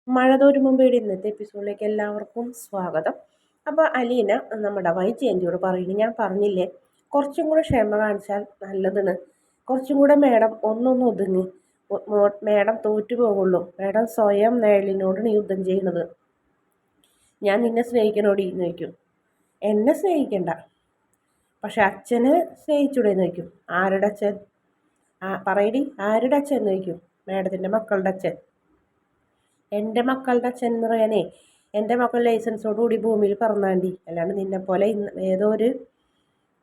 മഴ തോരും മുമ്പേടെ ഇന്നത്തെ എപ്പിസോഡിലേക്ക് എല്ലാവർക്കും സ്വാഗതം. അപ്പോൾ അലീന നമ്മുടെ വൈജയന്തിയോട് പറയുന്നു, ഞാൻ പറഞ്ഞില്ലേ കുറച്ചും കൂടെ ക്ഷമ കാണിച്ചാൽ നല്ലതാണ്, കുറച്ചും കൂടെ മേഡം ഒന്നൊന്ന് ഒതുങ്ങി, മേഡം തോറ്റു പോകുള്ളൂ, മേഡം സ്വയം നിഴലിനോടാണ് യുദ്ധം ചെയ്യുന്നത്. ഞാൻ നിന്നെ സ്നേഹിക്കണോടി എന്ന് ചോദിക്കും. എന്നെ സ്നേഹിക്കണ്ട, പക്ഷെ അച്ഛനെ സ്നേഹിച്ചൂടെന്ന് ചോദിക്കും. ആരുടെ അച്ഛൻ? പറയടി, ആരുടെ അച്ഛൻ എന്ന് ചോദിക്കും. മേഡത്തിൻ്റെ മക്കളുടെ അച്ഛൻ. എൻ്റെ മക്കളുടെ അച്ഛൻ എന്ന് പറയാനേ എൻ്റെ മക്കൾ ലൈസൻസോടുകൂടി ഭൂമിയിൽ പറന്നാണ്ടി, അല്ലാണ്ട് നിന്നെപ്പോലെ ഏതോ ഒരു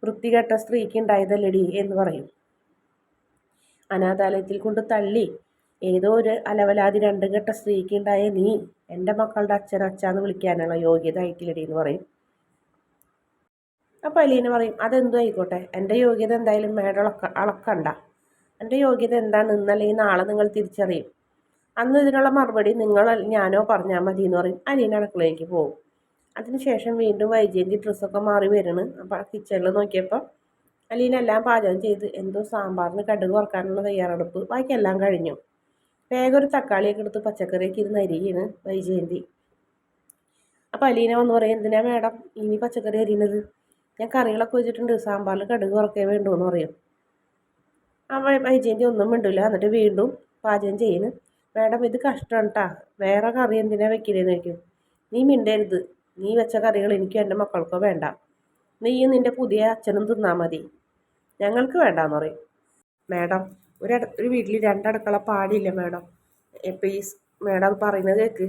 വൃത്തികെട്ട സ്ത്രീക്ക് ഉണ്ടായതല്ലടി എന്ന് പറയും. അനാഥാലയത്തിൽ കൊണ്ട് തള്ളി ഏതോ ഒരു അലവലാതി രണ്ടും കെട്ട സ്ത്രീക്ക് ഉണ്ടായ നീ എൻ്റെ മക്കളുടെ അച്ഛാന്ന് വിളിക്കാനുള്ള യോഗ്യത ആയിട്ടില്ലടി എന്ന് പറയും. അപ്പോൾ അലീന പറയും, അതെന്തോ ആയിക്കോട്ടെ, എൻ്റെ യോഗ്യത എന്തായാലും മേഡം അളക്കണ്ട. എൻ്റെ യോഗ്യത എന്താണ് ഇന്നല്ലെങ്കിൽ നാളെ നിങ്ങൾ തിരിച്ചറിയും. അന്ന് ഇതിനുള്ള മറുപടി നിങ്ങൾ ഞാനോ പറഞ്ഞാൽ മതി എന്ന് പറയും. അലീന അടുക്കളയിലേക്ക് പോകും. അതിനുശേഷം വീണ്ടും വൈജയന്തി ഡ്രസ്സൊക്കെ മാറി വരുന്നു. അപ്പോൾ കിച്ചണിൽ നോക്കിയപ്പോൾ അലീന എല്ലാം പാചകം ചെയ്ത് എന്തോ സാമ്പാറിന് കടുക് വറക്കാനുള്ള തയ്യാറെടുപ്പ് ബാക്കിയെല്ലാം കഴിഞ്ഞു. വേഗം ഒരു തക്കാളിയൊക്കെ എടുത്ത് പച്ചക്കറിയൊക്കെ ഇരുന്ന് അരിയാണ് വൈജയന്തി. അപ്പോൾ അലീന വന്ന് പറയും, എന്തിനാ മേഡം ഇനി പച്ചക്കറി അരിയുന്നത്? ഞാൻ കറികളൊക്കെ വെച്ചിട്ടുണ്ട്, സാമ്പാറിൽ കടുക് വറക്കേ വേണ്ടൂ എന്ന് പറയും. ആ വൈജയന്തി ഒന്നും മിണ്ടില്ല. എന്നിട്ട് വീണ്ടും പാചകം ചെയ്യുന്നു. മേഡം ഇത് കഷ്ടമാണ് കേട്ടാ, വേറെ കറി എന്തിനാ വെക്കണേന്ന് ചോദിക്കും. നീ മിണ്ടരുത്, നീ വെച്ച കറികൾ എനിക്കും എൻ്റെ മക്കൾക്കോ വേണ്ട, നീയും നിൻ്റെ പുതിയ അച്ഛനും തിന്നാൽ മതി, ഞങ്ങൾക്ക് വേണ്ടാന്ന് പറയും. മേഡം ഒരു വീട്ടിൽ രണ്ടടുക്കള പാടില്ല മേഡം, പ്ലീസ് മേഡം അത് പറയുന്നത് കേൾക്ക്.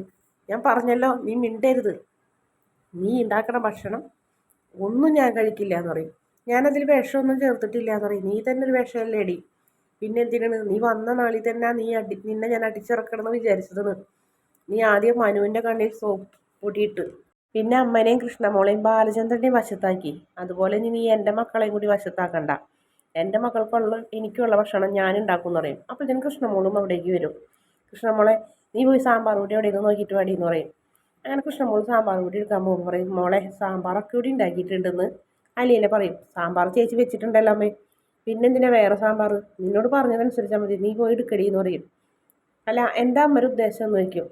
ഞാൻ പറഞ്ഞല്ലോ, നീ മിണ്ടരുത്. നീ ഉണ്ടാക്കണ ഭക്ഷണം ഒന്നും ഞാൻ കഴിക്കില്ല എന്ന് പറയും. ഞാനതിൽ വിഷമൊന്നും ചേർത്തിട്ടില്ല എന്ന് പറയും. നീ തന്നെ ഒരു വിഷമല്ലേടി, പിന്നെ എന്തിനാണ് നീ വന്ന നാളിൽ തന്നെ നിന്നെ ഞാൻ അടിച്ചിറക്കണമെന്ന് വിചാരിച്ചതെന്ന്. നീ ആദ്യം മനുവിൻ്റെ കണ്ണിൽ സോപ്പ് പൊടിയിട്ട് പിന്നെ അമ്മനെയും കൃഷ്ണമോളെയും ബാലചന്ദ്രനെയും വശത്താക്കി. അതുപോലെ നീ എൻ്റെ മക്കളെയും കൂടി വശത്താക്കണ്ട. എൻ്റെ മക്കൾക്കുള്ള എനിക്കുള്ള ഭക്ഷണം ഞാൻ ഉണ്ടാക്കും എന്ന് പറയും. അപ്പോൾ ഇതിന് കൃഷ്ണമോളും അവിടേക്ക് വരും. കൃഷ്ണമോളെ, നീ പോയി സാമ്പാർ കൂടി എവിടെയെന്ന് നോക്കിയിട്ട് വേണ്ടി എന്ന് പറയും. അങ്ങനെ കൃഷ്ണമോൾ സാമ്പാർ കൂടി എടുക്കാൻ പോകും. പറയും, മോളെ സാമ്പാറൊക്കെ കൂടി ഉണ്ടാക്കിയിട്ടുണ്ടെന്ന് അലീന പറയും. സാമ്പാർ ചേച്ചി വെച്ചിട്ടുണ്ടല്ലോ അമ്മേ, പിന്നെന്തിനാ വേറെ സാമ്പാർ? നിന്നോട് പറഞ്ഞതനുസരിച്ചാൽ മതി, നീ പോയി എടുക്കടി എന്ന് പറയും. അല്ല, എന്താ അമ്മ ഒരു ഉദ്ദേശം എന്ന് ചോദിക്കും.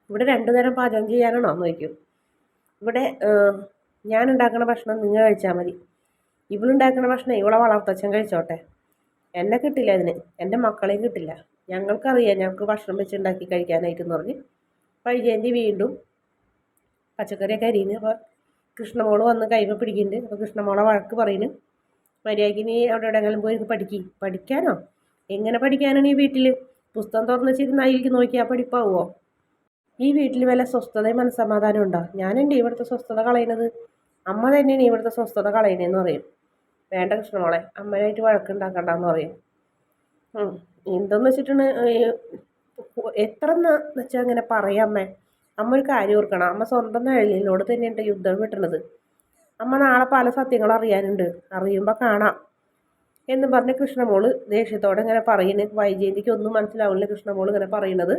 ഇവിടെ രണ്ടു നേരം പാചകം ചെയ്യാനാണോ എന്ന് ചോദിക്കും. ഇവിടെ ഞാൻ ഉണ്ടാക്കുന്ന ഭക്ഷണം നിങ്ങൾ കഴിച്ചാൽ മതി, ഇവളുണ്ടാക്കുന്ന ഭക്ഷണം ഇവളെ വളർത്തച്ഛൻ കഴിച്ചോട്ടെ, എന്നെ കിട്ടില്ല അതിന്, എൻ്റെ മക്കളെയും കിട്ടില്ല, ഞങ്ങൾക്കറിയാം ഞങ്ങൾക്ക് ഭക്ഷണം വെച്ചുണ്ടാക്കി കഴിക്കാനായിട്ടെന്ന് പറഞ്ഞ് വൈജയന്തി വീണ്ടും പച്ചക്കറിയൊക്കെ അരിയുന്നു. അപ്പോൾ കൃഷ്ണമോള് വന്ന് കൈമ പിടിക്കുന്നുണ്ട്. അപ്പോൾ കൃഷ്ണമോളെ വഴക്ക് പറയുന്നു, മര്യാദയ്ക്ക് നീ അവിടെ എവിടെയെങ്കിലും പോയി പഠിക്കാനോ? എങ്ങനെ പഠിക്കാനാണ് ഈ വീട്ടിൽ? പുസ്തകം തുറന്ന് വെച്ചിരുന്ന് അതിലേക്ക് നോക്കിയാൽ പഠിപ്പാവുമോ? ഈ വീട്ടിൽ വല്ല സ്വസ്ഥതയും മനസ്സമാധാനം ഉണ്ടോ? ഞാനെൻ്റെ ഇവിടുത്തെ സ്വസ്ഥത കളയുന്നത്, അമ്മ തന്നെയാണ് ഇവിടുത്തെ സ്വസ്ഥത കളയണേന്ന് പറയും. വേണ്ട കൃഷ്ണമോളെ, അമ്മയായിട്ട് വഴക്കുണ്ടാക്കണ്ടെന്ന് പറയും. എന്തെന്ന് വെച്ചിട്ടാണ് എത്ര എന്ന് വെച്ചാൽ അങ്ങനെ പറയാം അമ്മ. അമ്മ ഒരു കാര്യം ഓർക്കണം, അമ്മ സ്വന്തം നിഴലിനോട് തന്നെയുണ്ട് യുദ്ധം വിട്ടുന്നത്. അമ്മ നാളെ പല സത്യങ്ങളും അറിയാനുണ്ട്, അറിയുമ്പോൾ കാണാം എന്നും പറഞ്ഞ് കൃഷ്ണമോള് ദേഷ്യത്തോടെ ഇങ്ങനെ പറയുന്നത്. വൈജയന്തിക്ക് ഒന്നും മനസ്സിലാവില്ല കൃഷ്ണമോള് ഇങ്ങനെ പറയുന്നത്.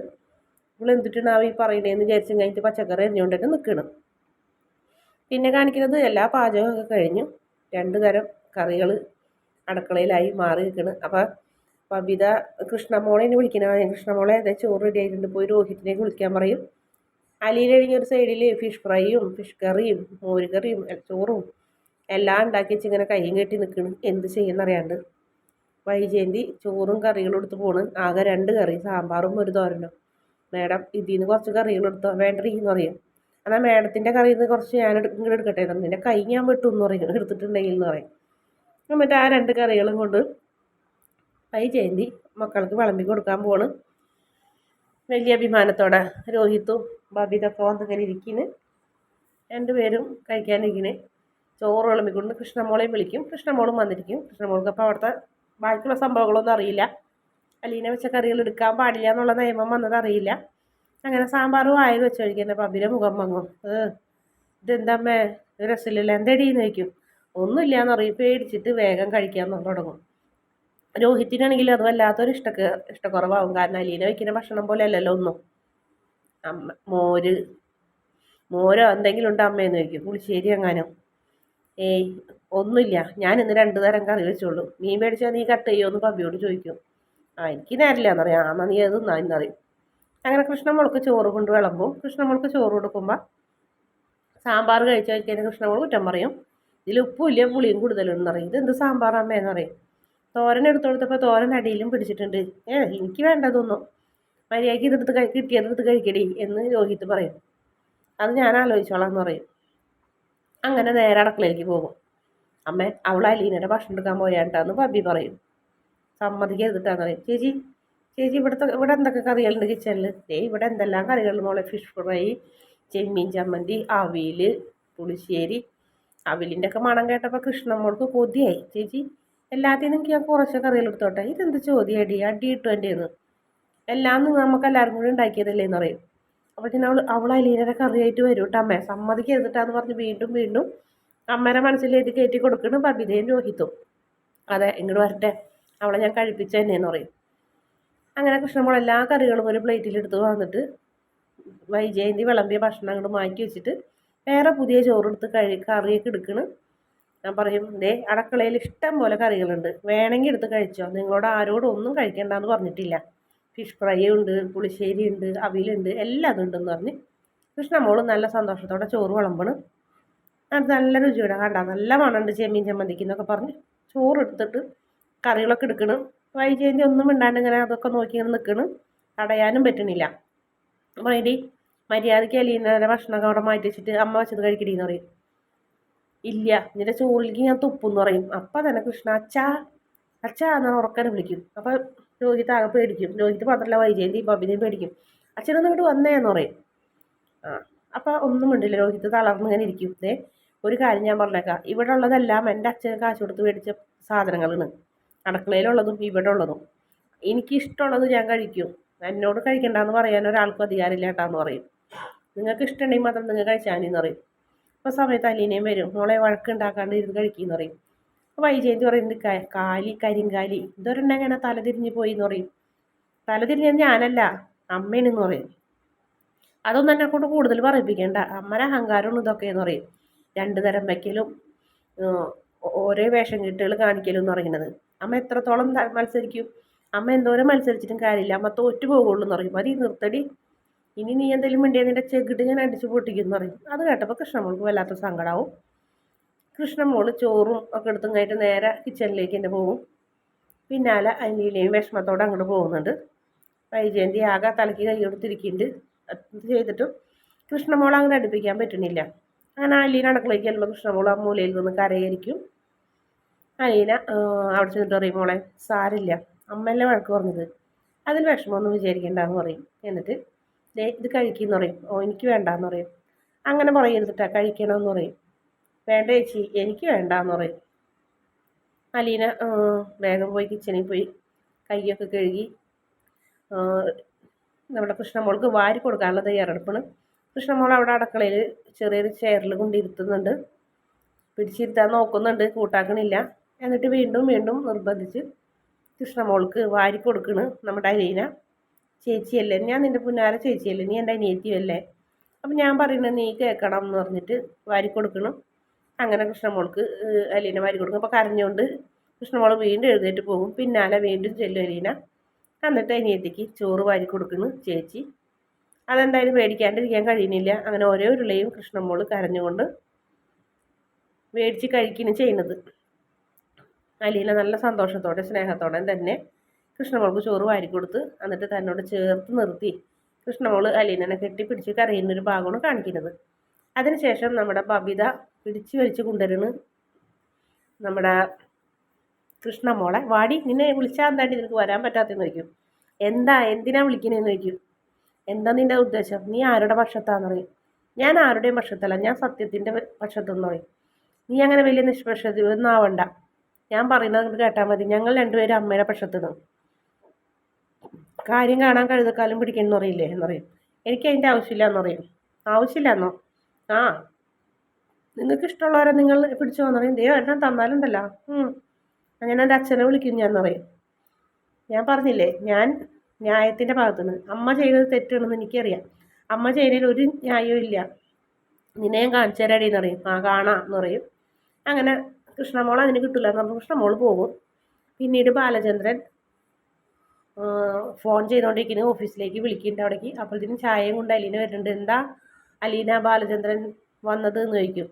ഇവൾ എന്തിട്ടാണ് ഈ പറയണേന്ന് വിചാരിച്ചും കഴിഞ്ഞിട്ട് പച്ചക്കറി എറിഞ്ഞുകൊണ്ടൊക്കെ നിൽക്കണം. പിന്നെ കാണിക്കുന്നത് എല്ലാ പാചകമൊക്കെ കഴിഞ്ഞു, 2 തരം കറികൾ അടുക്കളയിലായി മാറി നിൽക്കണം. അപ്പോൾ ബബിത കൃഷ്ണമോളെ വിളിക്കണം. കൃഷ്ണമോളെ അതെ ചോറ് റെഡി ആയിട്ടുണ്ട്, പോയി രോഹിത്തിനെ വിളിക്കാൻ പറയും. അലിയിലഴിഞ്ഞ ഒരു സൈഡിൽ ഫിഷ് ഫ്രൈയും ഫിഷ് കറിയും മോര് കറിയും ചോറും എല്ലാം ഉണ്ടാക്കി വെച്ച് ഇങ്ങനെ കൈയും കെട്ടി നിൽക്കണം. എന്ത് ചെയ്യുന്നറിയാണ്ട് വൈജയന്തി ചോറും കറികളും എടുത്ത് പോണ്. ആകെ 2 കറി, സാമ്പാറും ഒരു തോരനും. മേഡം ഇതിൽ നിന്ന് കുറച്ച് കറികൾ എടുത്തോ വേണ്ടിരിക്കുന്നു പറയും. എന്നാൽ മേഡത്തിൻ്റെ കറിയിൽ നിന്ന് കുറച്ച് ഞാൻ ഇങ്ങോട്ട് എടുക്കട്ടെ, നിൻ്റെ കൈ ഞാൻ വെട്ടും എന്ന് പറയും, എടുത്തിട്ടുണ്ടെങ്കിൽ എന്ന് പറയും. എന്നിട്ട് ആ 2 കറികളും കൊണ്ട് വൈജയന്തി മക്കൾക്ക് വിളമ്പി കൊടുക്കാൻ പോണ്. വലിയ അഭിമാനത്തോടെ രോഹിത്തും ബബിതൊക്കെ വന്നിങ്ങനെ ഇരിക്കുന്നു. 2 പേരും കഴിക്കാനിരിക്കണേ. ചോറ് വിളമ്പിക്കൊണ്ട് കൃഷ്ണമോളെയും വിളിക്കും. കൃഷ്ണമോളും വന്നിരിക്കും. കൃഷ്ണമോൾക്ക് അപ്പോൾ അവിടുത്തെ ബാക്കിയുള്ള സംഭവങ്ങളൊന്നും അറിയില്ല. അലീന വെച്ച കറികൾ എടുക്കാൻ പാടില്ല എന്നുള്ള നിയമം വന്നത് അറിയില്ല. അങ്ങനെ സാമ്പാർ വായിൽ വെച്ച് കഴിക്കുന്ന ബബിയുടെ മുഖം മങ്ങും. ഇതെന്താമ്മേ രസമില്ലല്ലോ, എന്തേടീന്ന് ചോദിക്കും. ഒന്നുമില്ല എന്ന് പറയും. പേടിച്ചിട്ട് വേഗം കഴിക്കാൻ തുടങ്ങും. രോഹിത്തിനാണെങ്കിൽ അത് വല്ലാത്തൊരു ഇഷ്ടക്കുറവാകും. കാരണം അലീന വയ്ക്കുന്ന ഭക്ഷണം പോലെ അല്ലല്ലോ ഒന്നും. അമ്മ മോരോ എന്തെങ്കിലും ഉണ്ടോ അമ്മയെന്ന് ചോദിക്കും. പുളിശ്ശേരി എങ്ങാനോ? ഏയ് ഒന്നുമില്ല, ഞാൻ ഇന്ന് 2 തരം കറി വെച്ചോളൂ, മീൻ മേടിച്ചാൽ നീ കട്ട് ചെയ്യുമോ എന്ന് ബബിയോട് ചോദിക്കും. എനിക്ക് നേരില്ല എന്നറിയാം. എന്നാൽ നീ അത് തിന്നാന്നറിയും. അങ്ങനെ കൃഷ്ണമോൾക്ക് ചോറ് കൊണ്ട് വിളമ്പും. കൃഷ്ണമോൾക്ക് ചോറ് കൊടുക്കുമ്പോൾ സാമ്പാർ കഴിച്ചു കഴിഞ്ഞാൽ കൃഷ്ണമോൾ കുറ്റം പറയും, ഇതിൽ ഉപ്പും ഇല്ല പുളിയും കൂടുതലുണ്ടെന്ന് പറയും. ഇതെന്ത് സാമ്പാറാമ്മയെന്ന് പറയും. തോരൻ എടുത്തു കൊടുത്തപ്പോൾ തോരൻ അടിയിലും പിടിച്ചിട്ടുണ്ട്. എനിക്ക് വേണ്ടതൊന്നും മര്യാദയ്ക്ക് കിട്ടിയതെടുത്ത് കഴിക്കടി എന്ന് രോഹിത് പറയും. അത് ഞാൻ ആലോചിച്ചോളാം എന്ന് പറയും. അങ്ങനെ നേരെ അടുക്കളയിലേക്ക് പോകും. അമ്മ അവൾ അലീനയുടെ ഭക്ഷണം എടുക്കാൻ പോയാണ്ടാന്ന് പബി പറയും. സമ്മതിക്കരുതിട്ടാന്ന് പറയും. ചേച്ചി ചേച്ചി ഇവിടെ എന്തൊക്കെ കറികളുണ്ട് കിച്ചണിൽ? ഇവിടെ എന്തെല്ലാം കറികൾ മോളെ, ഫിഷ് ഫ്രൈ, ചെമ്മീൻ ചമ്മന്തി, അവിയൽ, പുളിശ്ശേരി. അവിലിൻ്റെ ഒക്കെ മണം കേട്ടപ്പോൾ കൃഷ്ണമ്മോൾക്ക് കൊതിയായി. ചേച്ചി എല്ലാത്തിനും ഞാൻ കുറച്ച് കറികൾ എടുത്തോട്ടെ. ഇതെന്ത് ചോദ്യം അടി ഇട്ടു എൻ്റെന്ന്. എല്ലാം നമുക്ക് എല്ലാവരും കൂടി ഉണ്ടാക്കിയതല്ലേ എന്ന് പറയും. അപ്പോഴത്തേനും അവൾ അലീനയുടെ കറിയായിട്ട് വരും കേട്ടോ. അമ്മ സമ്മതിക്കരുതിട്ടാന്ന് പറഞ്ഞ് വീണ്ടും വീണ്ടും അമ്മേരെ മനസ്സിലേക്ക് കയറ്റി കൊടുക്കണം ബബിതയും രോഹിത്തും. അതെ ഇങ്ങോട്ട് വരട്ടെ, അവളെ ഞാൻ കഴിപ്പിച്ച തന്നെയെന്ന് പറയും. അങ്ങനെ കൃഷ്ണമോൾ എല്ലാ കറികളും ഒരു പ്ലേറ്റിലെടുത്ത് വന്നിട്ട് വൈജയന്തി വിളമ്പിയ ഭക്ഷണം അങ്ങോട്ട് മാറ്റി വെച്ചിട്ട് വേറെ പുതിയ ചോറെടുത്ത് കറിയൊക്കെ എടുക്കണം. ഞാൻ പറയും, അടുക്കളയിൽ ഇഷ്ടം പോലെ കറികളുണ്ട്, വേണമെങ്കിൽ എടുത്ത് കഴിച്ചോ, നിങ്ങളോട് ആരോടും ഒന്നും കഴിക്കേണ്ടെന്ന് പറഞ്ഞിട്ടില്ല. ഫിഷ് ഫ്രൈ ഉണ്ട്, പുളിശ്ശേരി ഉണ്ട്, അവിയലുണ്ട്, എല്ലാം അതുണ്ടെന്ന് പറഞ്ഞ് കൃഷ്ണമോൾ നല്ല സന്തോഷത്തോടെ ചോറ് വിളമ്പണം. അത് നല്ല രുചിയുടെ കണ്ട നല്ല മണമുണ്ട് ചെമ്മീൻ ചമ്മന്തിക്ക് എന്നൊക്കെ പറഞ്ഞ് ചോറ് എടുത്തിട്ട് കറികളൊക്കെ എടുക്കണം. വൈജയന്തി ഒന്നും മിണ്ടാണ്ട് ഇങ്ങനെ അതൊക്കെ നോക്കി ഇങ്ങനെ നിൽക്കണം. തടയാനും പറ്റണില്ല. പറയടി മര്യാദയ്ക്ക് അലീനയുടെ ഭക്ഷണമൊക്കെ അവിടെ മാറ്റി വെച്ചിട്ട് അമ്മ വെച്ചത് കഴിക്കടിയെന്ന് പറയും. ഇല്ല നിന്റെ ചോറിലേക്ക് ഞാൻ തുപ്പെന്ന് പറയും. അപ്പം തന്നെ കൃഷ്ണ അച്ഛാ അച്ഛാ എന്നാണ് ഉറക്കനെ വിളിക്കും. അപ്പം രോഹിത് ആകെ പേടിക്കും. രോഹിത് മാത്രമല്ല വൈജയന്തി ബബിനെയും പേടിക്കും. അച്ഛനൊന്നും ഇങ്ങോട്ട് വന്നേന്ന് പറയും. അപ്പം ഒന്നും മിണ്ടില്ല. രോഹിത് തളർന്നിങ്ങനെ ഇരിക്കും. ഒരു കാര്യം ഞാൻ പറഞ്ഞേക്കാം, ഇവിടെ ഉള്ളതെല്ലാം എൻ്റെ അച്ഛന് കാശ് കൊടുത്ത് മേടിച്ച സാധനങ്ങളാണ്. അടുക്കളയിലുള്ളതും ഇവിടെ ഉള്ളതും എനിക്കിഷ്ടമുള്ളത് ഞാൻ കഴിക്കും. എന്നോട് കഴിക്കണ്ടെന്ന് പറയാൻ ഒരാൾക്കും അധികാരമില്ല കേട്ടാന്ന് പറയും. നിങ്ങൾക്ക് ഇഷ്ടമുണ്ടെങ്കിൽ മാത്രം നിങ്ങൾ കഴിച്ചാലെന്ന് പറയും. അപ്പോൾ സമയത്ത് അലീനയും വരും. മോളെ വഴക്കുണ്ടാക്കാണ്ട് ഇരുന്ന് കഴിക്കുമെന്ന് പറയും. അപ്പോൾ വൈജയന്തി പറയുന്നത് കരിങ്കാലി ഇതൊരെണ്ണം എങ്ങനെ തലതിരിഞ്ഞ് പോയി എന്ന് പറയും. തലതിരിഞ്ഞത് ഞാനല്ല അമ്മേനെന്ന് പറയും. അതൊന്നും എന്നെ കൊണ്ട് കൂടുതൽ പറയിപ്പിക്കേണ്ട, അമ്മയുടെ അഹങ്കാരമാണ് ഇതൊക്കെയെന്ന് പറയും. 2 തരം വയ്ക്കലും ഓരോ വേഷം കെട്ടുകൾ കാണിക്കലും എന്ന് പറയുന്നത്. അമ്മ എത്രത്തോളം മത്സരിക്കും, അമ്മ എന്തോരം മത്സരിച്ചിട്ടും കാര്യമില്ല, അമ്മ തോറ്റു പോകുള്ളൂ എന്ന് പറയും. മതി നിർത്തടി, ഇനി നീ എന്തെങ്കിലും മിണ്ടിയ നിന്റെ ചെകിട്ട് ഞാൻ അടിച്ചു പൊട്ടിക്കും എന്ന് പറയും. അത് കേട്ടപ്പോൾ കൃഷ്ണമോൾക്ക് വല്ലാത്ത സങ്കടമാവും. കൃഷ്ണമോൾ ചോറും ഒക്കെ എടുത്തും കഴിഞ്ഞിട്ട് നേരെ കിച്ചണിലേക്ക് തന്നെ പോകും. പിന്നാലെ അനിയിലെയും വിഷമത്തോടെ അങ്ങോട്ട് പോകുന്നുണ്ട്. വൈജയന്തി ആകെ തലയ്ക്ക് കൈ കൊടുത്തിരിക്കുന്നുണ്ട്. അത് ചെയ്തിട്ടും കൃഷ്ണമോൾ അങ്ങനെ അടുപ്പിക്കാൻ പറ്റുന്നില്ല. അങ്ങനെ അലീന അടുക്കളയ്ക്ക് ചെല്ലുമ്പോൾ കൃഷ്ണമോൾ ആ മൂലയിൽ നിന്ന് കരയായിരിക്കും. അലീന അവിടെ ചെന്നിട്ട് പറയും, മോളെ സാരില്ല, അമ്മയല്ലേ വഴക്ക് പറഞ്ഞത്, അതിൽ വിഷമമൊന്നും വിചാരിക്കേണ്ടെന്ന് പറയും. എന്നിട്ട് ഇത് കഴിക്കുമെന്ന് പറയും. എനിക്ക് വേണ്ടാന്ന് പറയും. അങ്ങനെ പറയരുതിട്ടാ, കഴിക്കണമെന്ന് പറയും. വേണ്ട ചേച്ചി എനിക്ക് വേണ്ടാന്ന് പറയും. അലീന വേഗം പോയി കിച്ചണിൽ പോയി കൈയൊക്കെ കഴുകി നമ്മുടെ കൃഷ്ണമോൾക്ക് വാരി കൊടുക്കാനുള്ള തയ്യാറെടുപ്പാണ്. കൃഷ്ണമോൾ അവിടെ അടുക്കളയിൽ ചെറിയൊരു ചെയറിൽ കൊണ്ടിരുത്തുന്നുണ്ട്. പിടിച്ചിരുത്താൻ നോക്കുന്നുണ്ട്, കൂട്ടാക്കണില്ല. എന്നിട്ട് വീണ്ടും വീണ്ടും നിർബന്ധിച്ച് കൃഷ്ണമോൾക്ക് വാരി കൊടുക്കണ് നമ്മുടെ അലീന. ചേച്ചിയല്ലേ, ഞാൻ നിൻ്റെ പുന്നാര ചേച്ചിയല്ലേ, നീ എൻ്റെ അനിയത്തിയല്ലേ, അപ്പം ഞാൻ പറയുന്നത് നീ കേൾക്കണം എന്ന് പറഞ്ഞിട്ട് വാരി കൊടുക്കണം. അങ്ങനെ കൃഷ്ണമോൾക്ക് അലീന വാരി കൊടുക്കും. അപ്പോൾ കരഞ്ഞുകൊണ്ട് കൃഷ്ണമോൾ വീണ്ടും എഴുന്നേറ്റ് പോകും. പിന്നാലെ വീണ്ടും ചെല്ലും അലീന. എന്നിട്ട് അനിയത്തിക്ക് ചോറ് വാരി കൊടുക്കുന്നു ചേച്ചി. അതെന്തായാലും മേടിക്കാണ്ടിരിക്കാൻ കഴിയുന്നില്ല. അങ്ങനെ ഓരോ ഉരുളയും കൃഷ്ണമോൾ കരഞ്ഞുകൊണ്ട് മേടിച്ച് കഴിക്കുകയാണ് ചെയ്യുന്നത്. അലീന നല്ല സന്തോഷത്തോടെ സ്നേഹത്തോടെ തന്നെ കൃഷ്ണമോൾക്ക് ചോറ് വാരിക്കൊടുത്ത് എന്നിട്ട് തന്നോട് ചേർത്ത് നിർത്തി കൃഷ്ണമോൾ അലീനനെ കെട്ടിപ്പിടിച്ച് കരയുന്നൊരു ഭാഗമാണ് കാണിക്കുന്നത്. അതിനുശേഷം നമ്മുടെ ബബിത പിടിച്ച് വലിച്ച് കൊണ്ടുവരുന്നു നമ്മുടെ കൃഷ്ണമോളെ. വാടി, നിന്നെ വിളിച്ചാൽ എന്താണ്ടി നിനക്ക് വരാൻ പറ്റാത്തെന്ന് ചോദിക്കും. എന്തിനാ വിളിക്കണേന്ന് ചോദിക്കും. എന്താ നിൻ്റെ ഉദ്ദേശം, നീ ആരുടെ പക്ഷത്താന്ന് പറയും. ഞാൻ ആരുടെയും പക്ഷത്തല്ല, ഞാൻ സത്യത്തിൻ്റെ പക്ഷത്തെന്ന് പറയും. നീ അങ്ങനെ വലിയ നിഷ്പക്ഷതൊന്നും ആവണ്ട, ഞാൻ പറയുന്നത് കേട്ടാൽ മതി. ഞങ്ങൾ രണ്ടുപേരും അമ്മയുടെ പക്ഷത്തുനിന്ന് കാര്യം കാണാൻ കഴുതക്കാലം പിടിക്കണമെന്ന് പറയില്ലേ എന്ന് പറയും. എനിക്ക് അതിൻ്റെ ആവശ്യമില്ല എന്ന് പറയും. ആവശ്യമില്ല എന്നോ? ആ നിങ്ങൾക്ക് ഇഷ്ടമുള്ളവരെ നിങ്ങൾ പിടിച്ചു വന്നു പറയും. എല്ലാം തന്നാലുണ്ടല്ലോ അങ്ങനെ എൻ്റെ അച്ഛനെ വിളിക്കും ഞാൻ പറയും. ഞാൻ പറഞ്ഞില്ലേ, ഞാൻ ന്യായത്തിൻ്റെ ഭാഗത്തുനിന്ന്. അമ്മ ചെയ്യുന്നത് തെറ്റാണെന്ന് എനിക്കറിയാം, അമ്മ ചെയ്യുന്നതിൽ ഒരു ന്യായവും ഇല്ല, നിന്നെ ഞാൻ കാണിച്ചു തരാടിയെന്ന് പറയും. കാണാം എന്ന് പറയും. അങ്ങനെ കൃഷ്ണമോൾ അതിന് കിട്ടില്ല എന്ന് പറഞ്ഞ് കൃഷ്ണമോൾ പോകും. പിന്നീട് ബാലചന്ദ്രൻ ഫോൺ ചെയ്തുകൊണ്ടിരിക്കുന്നു, ഓഫീസിലേക്ക് വിളിക്കുന്നുണ്ട് അവിടേക്ക്. അപ്പോഴത്തേനും ചായയും കൊണ്ട് അലീന വരുന്നുണ്ട്. എന്താ അലീന ബാലചന്ദ്രൻ വന്നത് എന്ന് ചോദിക്കും.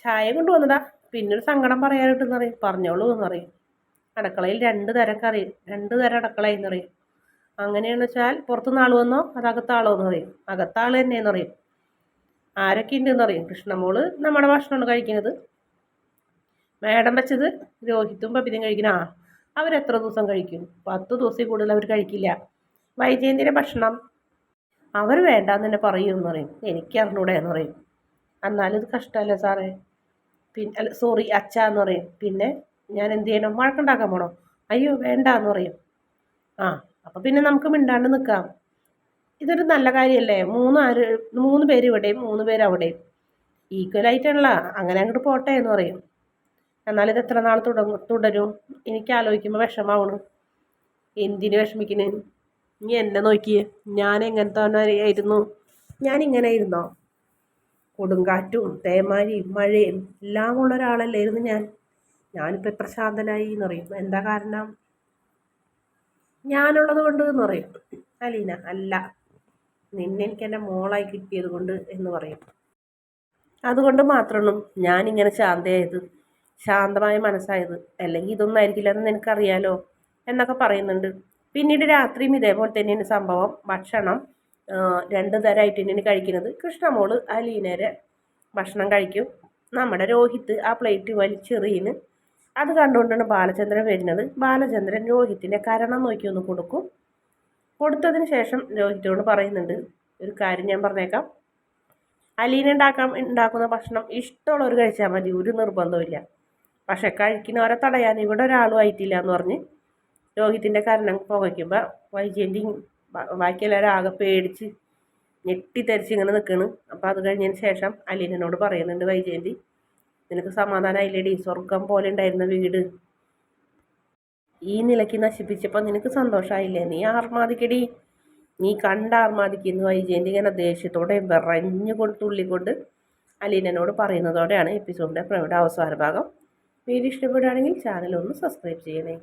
ചായ കൊണ്ട് വന്നതാ, പിന്നൊരു സങ്കടം പറയാനായിട്ടെന്ന് പറയും. പറഞ്ഞോളൂ എന്ന് പറയും. അടുക്കളയിൽ 2 തരം കറി, 2 തരം അടുക്കളയിൽ എന്ന് പറയും. അങ്ങനെയാണെന്ന് വെച്ചാൽ പുറത്തുനിന്ന് ആൾ വന്നോ അതകത്താളോ എന്ന് പറയും. അകത്താൾ തന്നെയെന്ന് പറയും. ആരൊക്കെ ഉണ്ടെന്ന് പറയും. കൃഷ്ണമോള് നമ്മുടെ ഭക്ഷണമാണ് കഴിക്കുന്നത്. മേഡം വെച്ചത് രോഹിത്തും ബബിതയും കഴിക്കണം. അവരെത്ര ദിവസം കഴിക്കും? 10 ദിവസത്തിൽ കൂടുതൽ അവർ കഴിക്കില്ല. വൈജയന്തിയുടെ ഭക്ഷണം അവർ വേണ്ടാന്ന് തന്നെ പറയുമെന്ന് പറയും. എനിക്ക് അറിഞ്ഞൂടെ എന്ന് പറയും. എന്നാലും ഇത് കഷ്ടമല്ലേ സാറേ, പിന്നെ അല്ല സോറി അച്ഛാ എന്ന് പറയും. പിന്നെ ഞാൻ എന്ത് ചെയ്യണം? വഴക്കുണ്ടാക്കാൻ പോണോ? അയ്യോ വേണ്ട എന്ന് പറയും. ആ അപ്പം പിന്നെ നമുക്ക് മിണ്ടാണ്ട് നിൽക്കാം. ഇതൊരു നല്ല കാര്യമല്ലേ? 3 പേര് ഇവിടെയും 3 പേര് അവിടെയും ഈക്വലായിട്ടുള്ള, അങ്ങനെ അങ്ങോട്ട് പോട്ടെ എന്ന് പറയും. എന്നാലിത് എത്ര നാൾ തുടരും? എനിക്ക് ആലോചിക്കുമ്പോൾ വിഷമാവണം. എന്തിനു വിഷമിക്കണ്? നീ എന്നെ നോക്കിയേ, ഞാൻ എങ്ങനത്തെ ആയിരുന്നു? ഞാനിങ്ങനെ ആയിരുന്നോ? കൊടുങ്കാറ്റും തേമാരിയും മഴയും എല്ലാം ഉള്ള ഒരാളല്ലായിരുന്നു ഞാനിപ്പോൾ എത്ര ശാന്തനായി എന്ന് പറയും. എന്താ കാരണം? ഞാനുള്ളത് കൊണ്ട് എന്ന് പറയും. അലീന അല്ല, നിന്നെ എനിക്ക് എൻ്റെ മോളായി കിട്ടിയത് കൊണ്ട് എന്ന് പറയും. അതുകൊണ്ട് മാത്രമാണ് ഞാനിങ്ങനെ ശാന്തമായ മനസ്സായത്. അല്ലെങ്കിൽ ഇതൊന്നും ആയിരിക്കില്ലെന്ന് നിനക്കറിയാലോ എന്നൊക്കെ പറയുന്നുണ്ട്. പിന്നീട് രാത്രിയും ഇതേപോലെ തന്നെയാണ് സംഭവം. ഭക്ഷണം 2 തരമായിട്ട് തന്നെയാണ് കഴിക്കുന്നത്. കൃഷ്ണമോള് അലീനയുടെ ഭക്ഷണം കഴിക്കും. നമ്മുടെ രോഹിത്ത് ആ പ്ലേറ്റ് വലിച്ചെറിയുന്നു. അത് കണ്ടുകൊണ്ടാണ് ബാലചന്ദ്രൻ വരുന്നത്. ബാലചന്ദ്രൻ രോഹിത്തിൻ്റെ കരണം നോക്കി ഒന്ന് കൊടുക്കും. കൊടുത്തതിന് ശേഷം രോഹിത്തിനോട് പറയുന്നുണ്ട്, ഒരു കാര്യം ഞാൻ പറഞ്ഞേക്കാം, അലീന ഉണ്ടാക്കുന്ന ഭക്ഷണം ഇഷ്ടമുള്ളവർ കഴിച്ചാൽ മതി, ഒരു നിർബന്ധമില്ല. പക്ഷെ കഴിക്കുന്നവരെ തടയാൻ ഇവിടെ ഒരാളും ആയിട്ടില്ല എന്ന് പറഞ്ഞ് രോഹിത്തിൻ്റെ കരണം പുകയ്ക്കുമ്പോൾ വൈജയന്തി ബാക്കിയെല്ലാവരും ആകെ പേടിച്ച് ഞെട്ടിത്തെറിച്ച് ഇങ്ങനെ നിൽക്കുന്നു. അപ്പോൾ അത് കഴിഞ്ഞതിന് ശേഷം അലീനോട് പറയുന്നുണ്ട് വൈജയന്തി, നിനക്ക് സമാധാനമായില്ലേടി? സ്വർഗം പോലെ ഉണ്ടായിരുന്ന വീട് ഈ നിലയ്ക്ക് നശിപ്പിച്ചപ്പോൾ നിനക്ക് സന്തോഷമായില്ലേ? നീ ആർമാദിക്കടി, നീ ആർമാദിക്കുന്നു. വൈജയന്തി ഇങ്ങനെ ദേഷ്യത്തോടെ വിറഞ്ഞുകൊണ്ട് തുള്ളിക്കൊണ്ട് അലീനോട് പറയുന്നതോടെയാണ് എപ്പിസോഡിൻ്റെ പ്രവിടെ അവസാന ഭാഗം. വീഡിയോ ഇഷ്ടപ്പെടുകയാണെങ്കിൽ ചാനൽ ഒന്ന് സബ്സ്ക്രൈബ് ചെയ്യണേ.